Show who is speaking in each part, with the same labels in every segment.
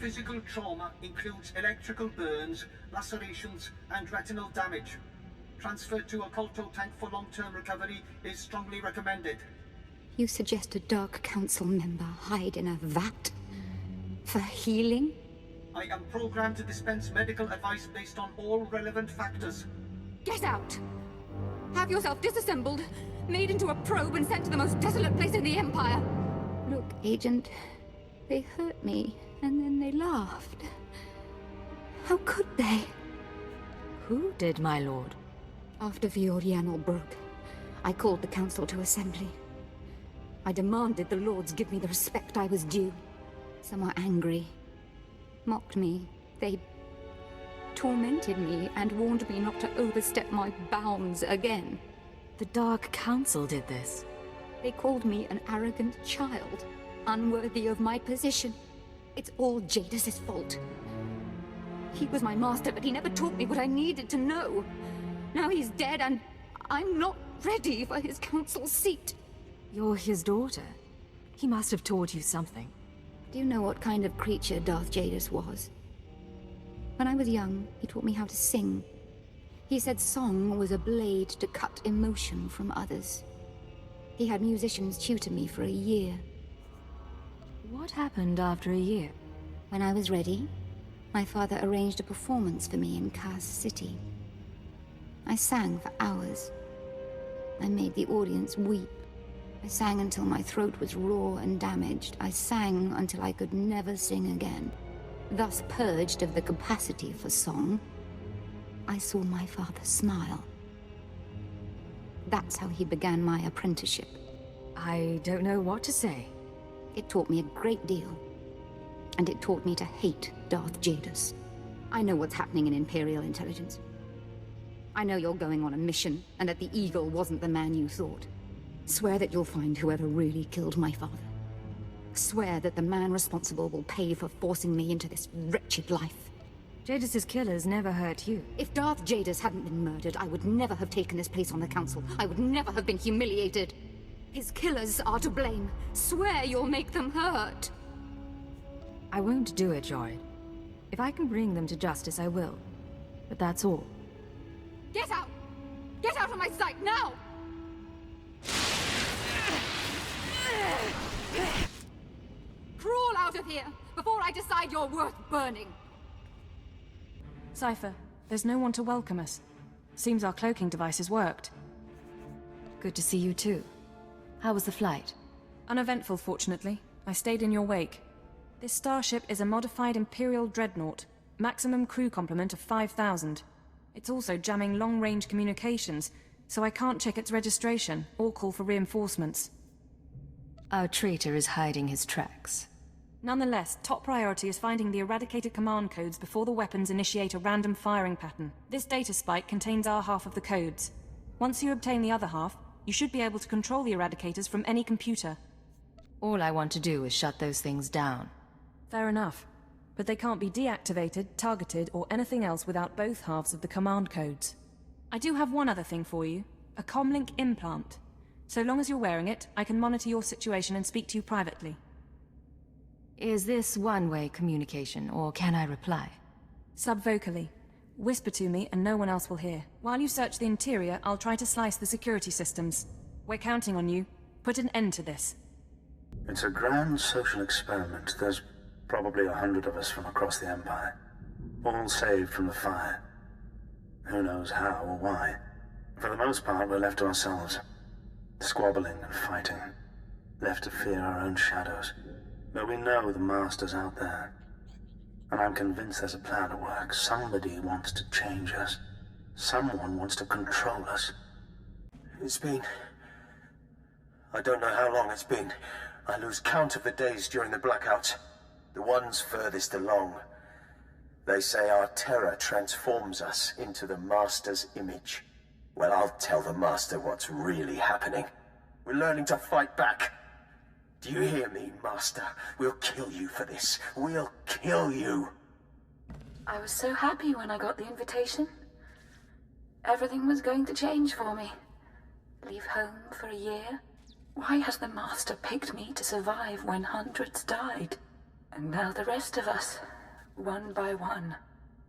Speaker 1: physical trauma includes electrical burns, lacerations, and retinal damage. Transfer to a colto tank for long-term recovery is strongly recommended.
Speaker 2: You suggest a Dark Council member hide in a vat? For healing?
Speaker 1: I am programmed to dispense medical advice based on all relevant factors.
Speaker 2: Get out! Have yourself disassembled, made into a probe and sent to the most desolate place in the Empire! Look, Agent, they hurt me, and then they laughed. How could they?
Speaker 3: Who did, my lord?
Speaker 2: After Viorianal broke, I called the Council to assembly. I demanded the Lords give me the respect I was due. Some were angry, mocked me. They tormented me and warned me not to overstep my bounds again.
Speaker 3: The Dark Council did this.
Speaker 2: They called me an arrogant child, unworthy of my position. It's all Jadis's fault. He was my master, but he never taught me what I needed to know. Now he's dead, and I'm not ready for his council seat.
Speaker 3: You're his daughter. He must have taught you something.
Speaker 2: Do you know what kind of creature Darth Jadis was? When I was young, he taught me how to sing. He said song was a blade to cut emotion from others. He had musicians tutor me for a year.
Speaker 3: What happened after a year?
Speaker 2: When I was ready, my father arranged a performance for me in Kaz City. I sang for hours. I made the audience weep. I sang until my throat was raw and damaged. I sang until I could never sing again. Thus purged of the capacity for song, I saw my father smile. That's how he began my apprenticeship.
Speaker 3: I don't know what to say.
Speaker 2: It taught me a great deal. And it taught me to hate Darth Jadis. I know what's happening in Imperial intelligence. I know you're going on a mission, and that the Eagle wasn't the man you thought. Swear that you'll find whoever really killed my father. Swear that the man responsible will pay for forcing me into this wretched life.
Speaker 3: Jadis's killers never hurt you.
Speaker 2: If Darth Jadis hadn't been murdered, I would never have taken his place on the Council. I would never have been humiliated. His killers are to blame. Swear you'll make them hurt.
Speaker 3: I won't do it, Jorid. If I can bring them to justice, I will. But that's all.
Speaker 2: Get out! Get out of my sight, now! Crawl out of here, before I decide you're worth burning!
Speaker 4: Cypher, there's no one to welcome us. Seems our cloaking devices worked.
Speaker 3: Good to see you too. How was the flight?
Speaker 4: Uneventful, fortunately. I stayed in your wake. This starship is a modified Imperial dreadnought. Maximum crew complement of 5,000. It's also jamming long-range communications, so I can't check its registration or call for reinforcements.
Speaker 3: Our traitor is hiding his tracks.
Speaker 4: Nonetheless, top priority is finding the eradicated command codes before the weapons initiate a random firing pattern. This data spike contains our half of the codes. Once you obtain the other half, you should be able to control the eradicators from any computer.
Speaker 3: All I want to do is shut those things down.
Speaker 4: Fair enough. But they can't be deactivated, targeted, or anything else without both halves of the command codes. I do have one other thing for you. A comlink implant. So long as you're wearing it, I can monitor your situation and speak to you privately.
Speaker 3: Is this one-way communication, or can I reply?
Speaker 4: Subvocally. Whisper to me and no one else will hear. While you search the interior, I'll try to slice the security systems. We're counting on you. Put an end to this.
Speaker 5: It's a grand social experiment. There's probably 100 of us from across the Empire. All saved from the fire. Who knows how or why. For the most part, we're left to ourselves. Squabbling and fighting. Left to fear our own shadows. But we know the Master's out there. And I'm convinced there's a plan at work. Somebody wants to change us. Someone wants to control us.
Speaker 6: It's been... I don't know how long it's been. I lose count of the days during the blackouts. The ones furthest along. They say our terror transforms us into the Master's image. Well, I'll tell the Master what's really happening. We're learning to fight back. Do you hear me, Master? We'll kill you for this. We'll kill you.
Speaker 7: I was so happy when I got the invitation. Everything was going to change for me. Leave home for a year. Why has the Master picked me to survive when hundreds died? And now the rest of us, one by one.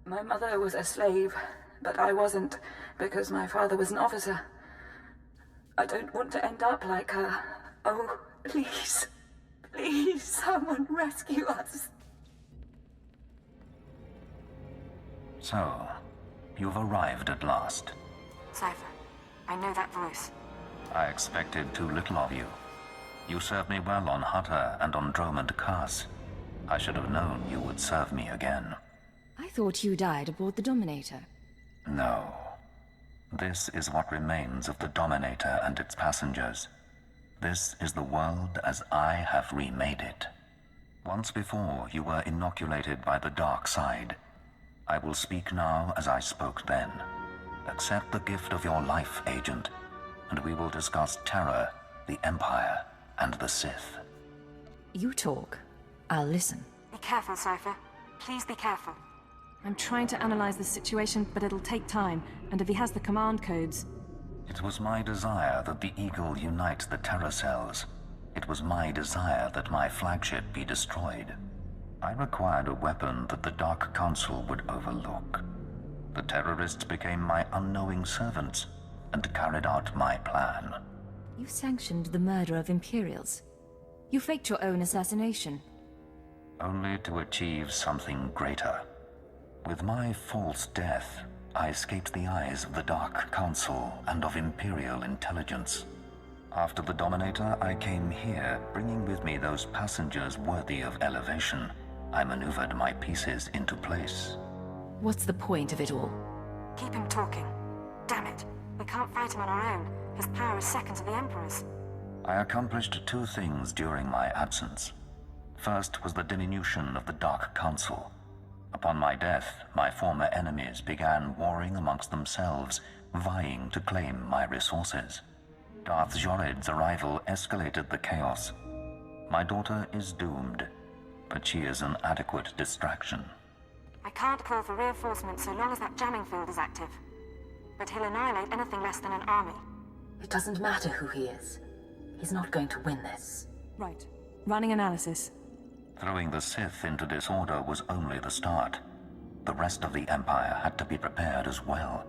Speaker 7: My mother was a slave, but I wasn't, because my father was an officer. I don't want to end up like her. Oh, please. Please, someone rescue us.
Speaker 5: So, you've arrived at last.
Speaker 4: Cypher, I know that voice.
Speaker 5: I expected too little of you. You served me well on Hutter and on Dromund Kaas. I should have known you would serve me again.
Speaker 3: I thought you died aboard the Dominator.
Speaker 5: No. This is what remains of the Dominator and its passengers. This is the world as I have remade it. Once before, you were inoculated by the dark side. I will speak now as I spoke then. Accept the gift of your life, Agent, and we will discuss Terror, the Empire, and the Sith.
Speaker 3: You talk. I'll listen.
Speaker 4: Be careful, Cypher. Please be careful. I'm trying to analyze the situation, but it'll take time, and if he has the command codes...
Speaker 5: It was my desire that the Eagle unite the Terror cells. It was my desire that my flagship be destroyed. I required a weapon that the Dark Council would overlook. The terrorists became my unknowing servants and carried out my plan.
Speaker 3: You sanctioned the murder of Imperials. You faked your own assassination.
Speaker 5: Only to achieve something greater. With my false death, I escaped the eyes of the Dark Council and of Imperial intelligence. After the Dominator, I came here, bringing with me those passengers worthy of elevation. I maneuvered my pieces into place.
Speaker 3: What's the point of it all?
Speaker 4: Keep him talking. Damn it. We can't fight him on our own. His power is second to the Emperor's.
Speaker 5: I accomplished two things during my absence. First was the diminution of the Dark Council. Upon my death, my former enemies began warring amongst themselves, vying to claim my resources. Darth Jored's arrival escalated the chaos. My daughter is doomed, but she is an adequate distraction.
Speaker 4: I can't call for reinforcements so long as that jamming field is active. But he'll annihilate anything less than an army.
Speaker 7: It doesn't matter who he is. He's not going to win this.
Speaker 4: Right. Running analysis.
Speaker 5: Throwing the Sith into disorder was only the start. The rest of the Empire had to be prepared as well.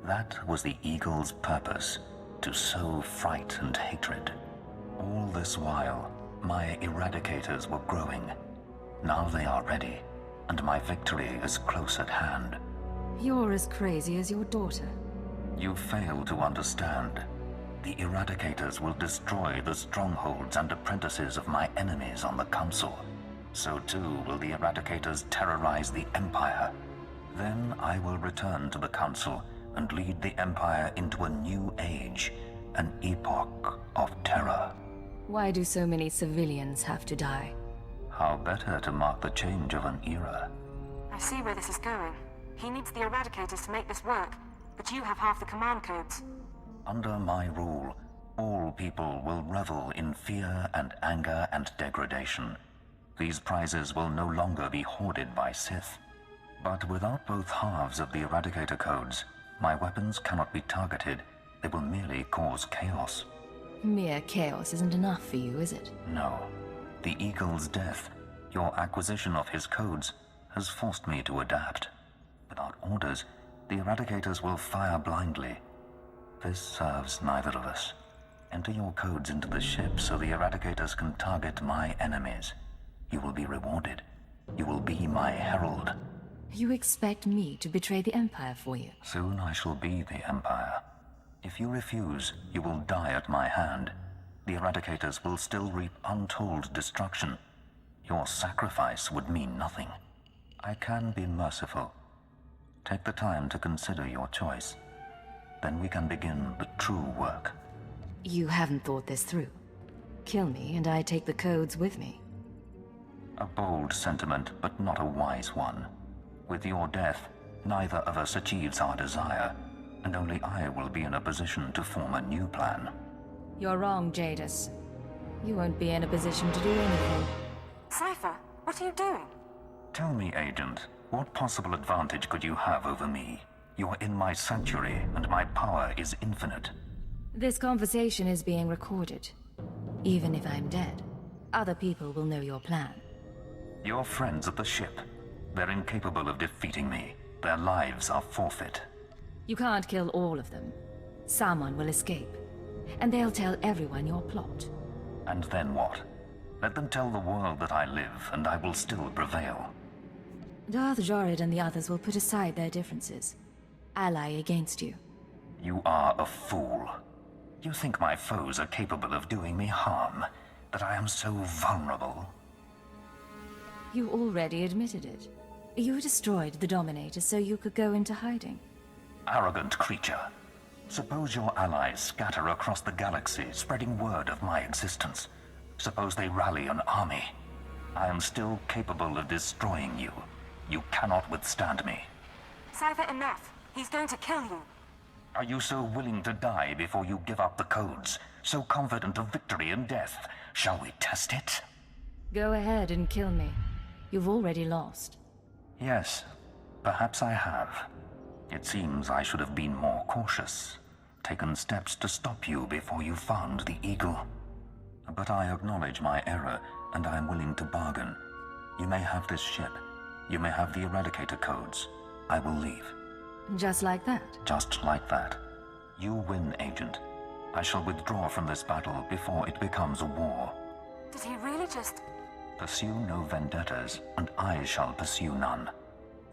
Speaker 5: That was the Eagle's purpose, to sow fright and hatred. All this while, my Eradicators were growing. Now they are ready, and my victory is close at hand.
Speaker 3: You're as crazy as your daughter.
Speaker 5: You fail to understand. The Eradicators will destroy the strongholds and apprentices of my enemies on the Council. So too will the Eradicators terrorize the Empire. Then I will return to the Council and lead the Empire into a new age, an epoch of terror.
Speaker 3: Why do so many civilians have to die?
Speaker 5: How better to mark the change of an era?
Speaker 4: I see where this is going. He needs the Eradicators to make this work, but you have half the command codes.
Speaker 5: Under my rule, all people will revel in fear and anger and degradation. These prizes will no longer be hoarded by Sith. But without both halves of the Eradicator codes, my weapons cannot be targeted. They will merely cause chaos.
Speaker 3: Mere chaos isn't enough for you, is it?
Speaker 5: No. The Eagle's death, your acquisition of his codes, has forced me to adapt. Without orders, the Eradicators will fire blindly. This serves neither of us. Enter your codes into the ship so the Eradicators can target my enemies. You will be rewarded. You will be my herald.
Speaker 3: You expect me to betray the Empire for you?
Speaker 5: Soon I shall be the Empire. If you refuse, you will die at my hand. The Eradicators will still reap untold destruction. Your sacrifice would mean nothing. I can be merciful. Take the time to consider your choice. Then we can begin the true work.
Speaker 3: You haven't thought this through. Kill me, and I take the codes with me.
Speaker 5: A bold sentiment, but not a wise one. With your death, neither of us achieves our desire, and only I will be in a position to form a new plan.
Speaker 3: You're wrong, Jadis. You won't be in a position to do anything.
Speaker 4: Cypher, what are you doing?
Speaker 5: Tell me, Agent, what possible advantage could you have over me? You're in my sanctuary, and my power is infinite.
Speaker 3: This conversation is being recorded. Even if I'm dead, other people will know your plan.
Speaker 5: Your friends at the ship. They're incapable of defeating me. Their lives are forfeit.
Speaker 3: You can't kill all of them. Someone will escape. And they'll tell everyone your plot.
Speaker 5: And then what? Let them tell the world that I live, and I will still prevail.
Speaker 3: Darth Jorid and the others will put aside their differences. Ally against you.
Speaker 5: You are a fool. You think my foes are capable of doing me harm? That I am so vulnerable?
Speaker 3: You already admitted it. You destroyed the Dominator so you could go into hiding.
Speaker 5: Arrogant creature. Suppose your allies scatter across the galaxy, spreading word of my existence. Suppose they rally an army. I am still capable of destroying you. You cannot withstand me.
Speaker 4: Cypher, enough. He's going to kill you.
Speaker 5: Are you so willing to die before you give up the codes? So confident of victory and death? Shall we test it?
Speaker 3: Go ahead and kill me. You've already lost.
Speaker 5: Yes, perhaps I have. It seems I should have been more cautious. Taken steps to stop you before you found the Eagle. But I acknowledge my error, and I am willing to bargain. You may have this ship. You may have the Eradicator codes. I will leave.
Speaker 3: Just like that?
Speaker 5: Just like that. You win, Agent. I shall withdraw from this battle before it becomes a war.
Speaker 4: Did he really just...
Speaker 5: Pursue no vendettas, and I shall pursue none.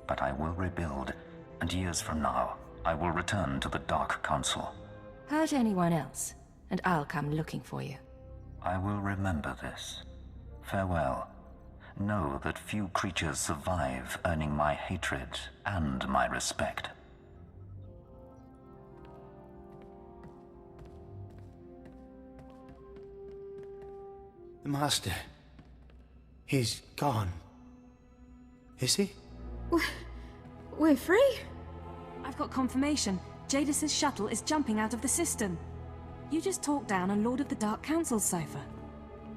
Speaker 5: But I will rebuild, and years from now, I will return to the Dark Council.
Speaker 3: Hurt anyone else, and I'll come looking for you.
Speaker 5: I will remember this. Farewell. Know that few creatures survive earning my hatred and my respect.
Speaker 8: The Master... he's gone. Is he?
Speaker 2: We're free?
Speaker 4: I've got confirmation. Jadis's shuttle is jumping out of the system. You just talked down a Lord of the Dark Council's cipher.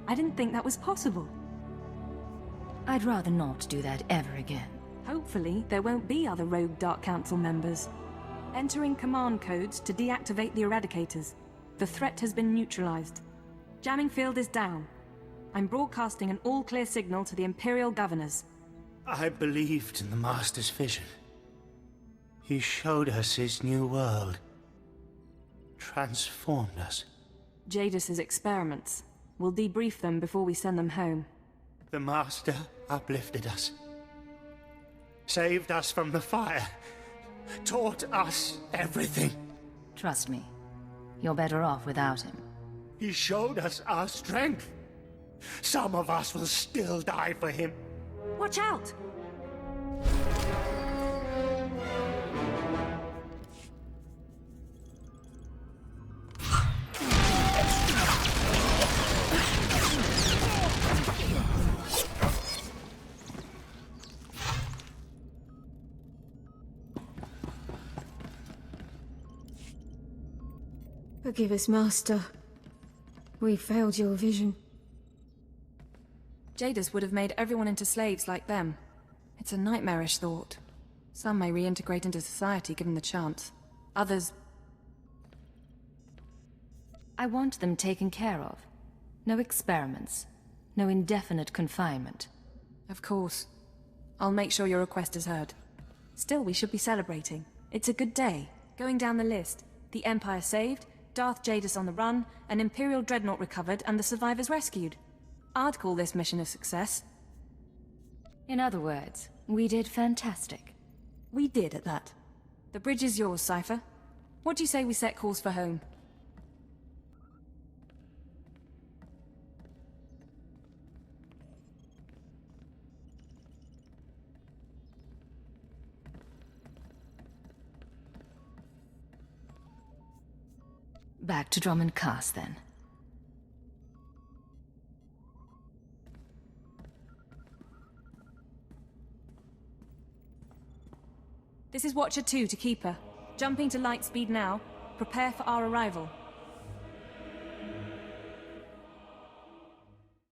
Speaker 4: I didn't think that was possible.
Speaker 3: I'd rather not do that ever again.
Speaker 4: Hopefully, there won't be other rogue Dark Council members. Entering command codes to deactivate the Eradicators. The threat has been neutralized. Jamming field is down. I'm broadcasting an all-clear signal to the Imperial governors.
Speaker 8: I believed in the Master's vision. He showed us his new world. Transformed us.
Speaker 4: Jadis's experiments. We'll debrief them before we send them home.
Speaker 8: The Master uplifted us. Saved us from the fire. Taught us everything.
Speaker 3: Trust me, you're better off without him.
Speaker 8: He showed us our strength. Some of us will still die for him.
Speaker 4: Watch out!
Speaker 2: Forgive us, Master. We failed your vision.
Speaker 4: Jadis would have made everyone into slaves like them. It's a nightmarish thought. Some may reintegrate into society given the chance. Others...
Speaker 3: I want them taken care of. No experiments. No indefinite confinement.
Speaker 4: Of course. I'll make sure your request is heard. Still, we should be celebrating. It's a good day. Going down the list. The Empire saved, Darth Jadis on the run, an Imperial dreadnought recovered, and the survivors rescued. I'd call this mission a success.
Speaker 3: In other words, we did fantastic.
Speaker 4: We did at that. The bridge is yours, Cypher. What do you say we set course for home?
Speaker 3: Back to Drummond Cass, then.
Speaker 4: This is Watcher 2 to Keeper. Jumping to light speed now. Prepare for our arrival.